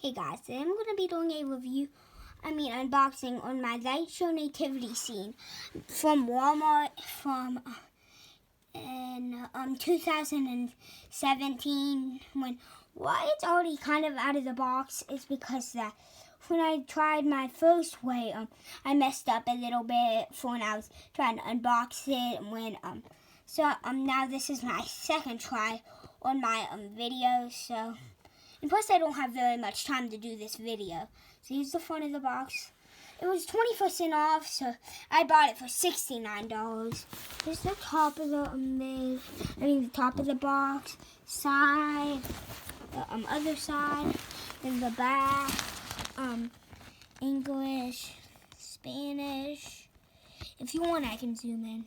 Hey guys, today I'm going to be doing a unboxing on my light show Nativity scene from Walmart from in 2017. Why it's already kind of out of the box is because that when I tried my first way, I messed up a little bit when I was trying to unbox it. Now this is my second try on my video. And plus, I don't have very much time to do this video. So here's the front of the box. It was 20% off, so I bought it for $69. Here's the top of the top of the box, side, the other side, then the back, English, Spanish. If you want, I can zoom in.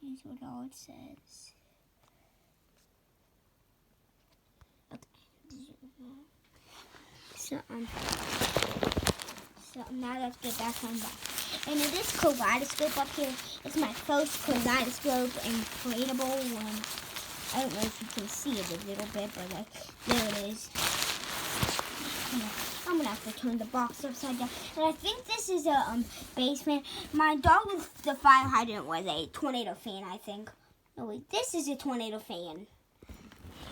Here's what all it says. So now let's get back on back. And it is kaleidoscope up here. It's my first kaleidoscope inflatable one. I don't know if you can see it a little bit, but there it is. I'm gonna have to turn the box upside down. And I think this is a basement. My dog with the fire hydrant was a tornado fan, I think. No wait, this is a tornado fan.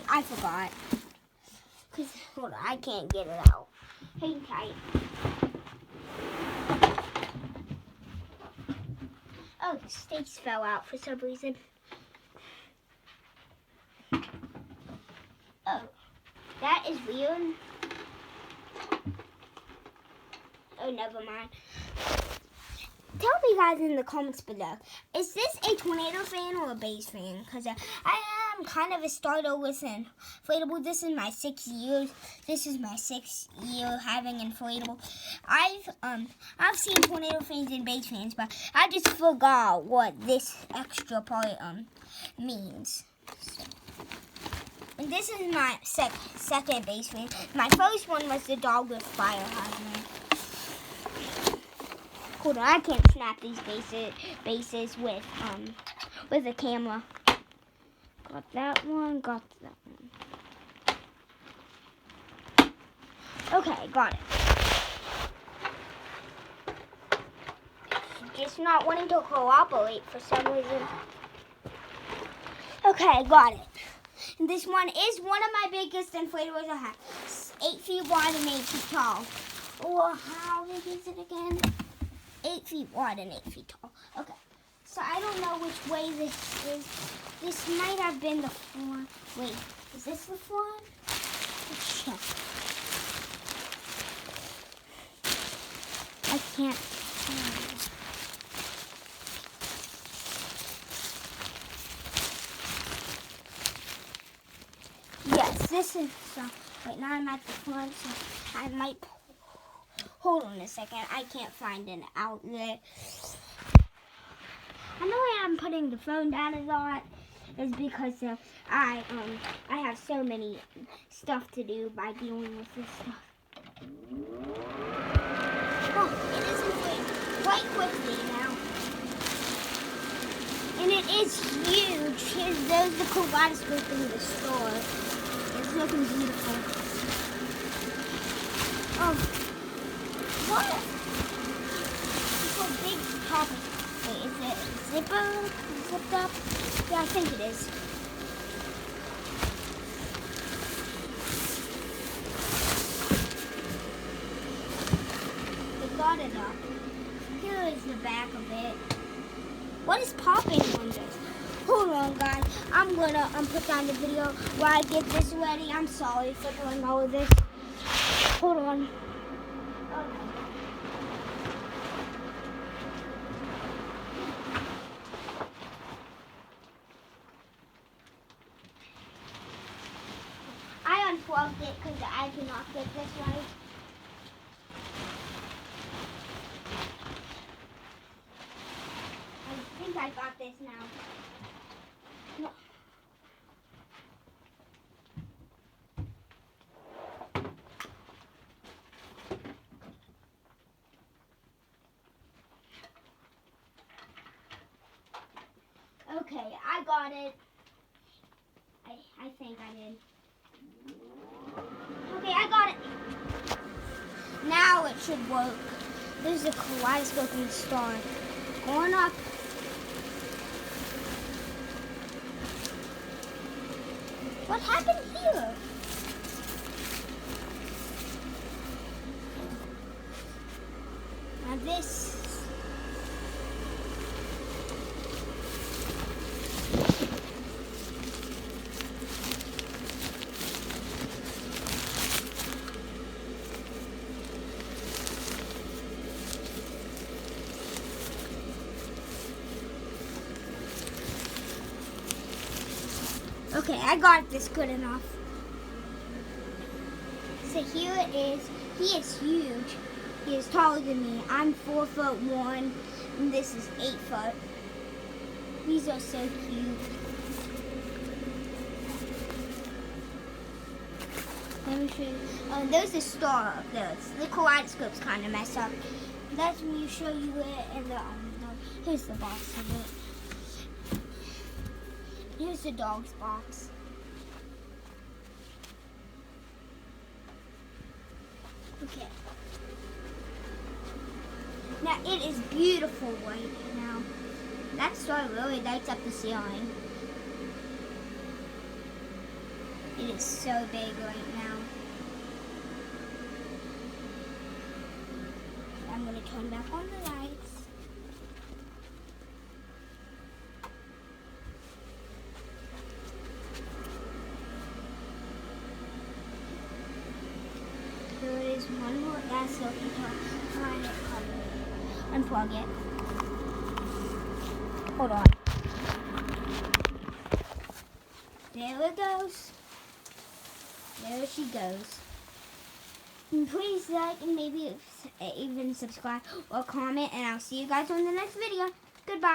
I forgot. Hold on, I can't get it out. Hang tight. Oh, the stakes fell out for some reason. Oh, that is weird. Oh, never mind. Tell me guys in the comments below, is this a tornado fan or a base fan? Because I am kind of a starter with an inflatable. This is my 6 years. This is my 6th year having inflatable. I've seen tornado fans and base fans, but I just forgot what this extra part means. And this is my second base fan. My first one was the dog with fire hydrant. Hold on, I can't snap these bases with a camera. Got that one, got that one. Okay, got it. Just not wanting to cooperate for some reason. Okay, got it. And this one is one of my biggest inflatables I have. 8 feet wide and 8 feet tall. Or how big is it again? 8 feet wide and 8 feet tall. Okay, so I don't know which way this is. This might have been the front. Wait, is this the front? Let's check. I can't tell. Yes, this is, wait, now I'm at the front, so I might, hold on a second, I can't find an outlet. I know I am putting the phone down a lot, is because I have so many stuff to do by dealing with this stuff. Oh, it is inflated quite quickly now. And it is huge. There's the kaleidoscope in the store. It's looking beautiful. Oh, what? It's a big top. Wait, is it zipped up? Yeah, I think it is. They got it up. Here is the back of it. What is popping on this? Hold on, guys. I'm gonna put down the video while I get this ready. I'm sorry for doing all of this. Hold on. Okay. I unplugged it because I cannot get this right. I think I got this now. No. Okay, I got it. I think should work. There's a kaleidoscope and star. Going up. What happened here? Now this. Okay, I got this good enough. So here it is. He is huge. He is taller than me. I'm 4'1", and this is 8 foot. These are so cute. Let me show you. Oh, there's a star up there. The kaleidoscope's kind of messed up. Let me show you it. And here's the box of it. Here's the dog's box. Okay. Now it is beautiful right now. That star really lights up the ceiling. It is so big right now. I'm going to turn back on the lights. There is one more gas so you can find it. Unplug it. Hold on. There it goes. There she goes. And please like and maybe even subscribe or comment, and I'll see you guys on the next video. Goodbye.